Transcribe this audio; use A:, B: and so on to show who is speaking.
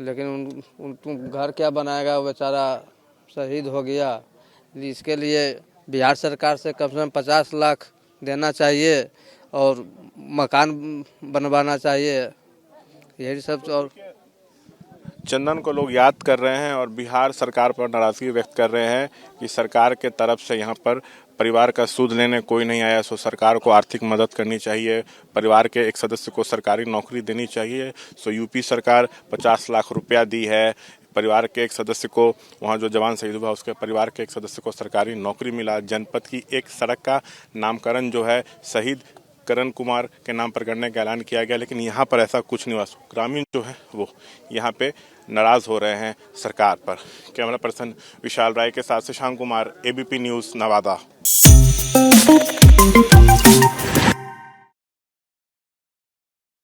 A: लेकिन उन घर क्या बनाएगा, वो बेचारा शहीद हो गया। इसके लिए बिहार सरकार से कम 50 लाख देना चाहिए और मकान बनवाना चाहिए, यही सब। और
B: चंदन को लोग याद कर रहे हैं और बिहार सरकार पर नाराजगी व्यक्त कर रहे हैं कि सरकार के तरफ से यहाँ पर परिवार का सूद लेने कोई नहीं आया। सो सरकार को आर्थिक मदद करनी चाहिए, परिवार के एक सदस्य को सरकारी नौकरी देनी चाहिए। सो यूपी सरकार 50 लाख रुपया दी है, परिवार के एक सदस्य को, वहाँ जो जवान शहीद हुआ उसके परिवार के एक सदस्य को सरकारी नौकरी मिला। जनपद की एक सड़क का नामकरण जो है शहीद करण कुमार के नाम पर करने का ऐलान किया गया, लेकिन यहाँ पर ऐसा कुछ नहीं हुआ। ग्रामीण जो है वो यहाँ पे नाराज हो रहे हैं सरकार पर। कैमरा पर्सन विशाल राय के साथ शशांक कुमार, एबीपी न्यूज़, नवादा।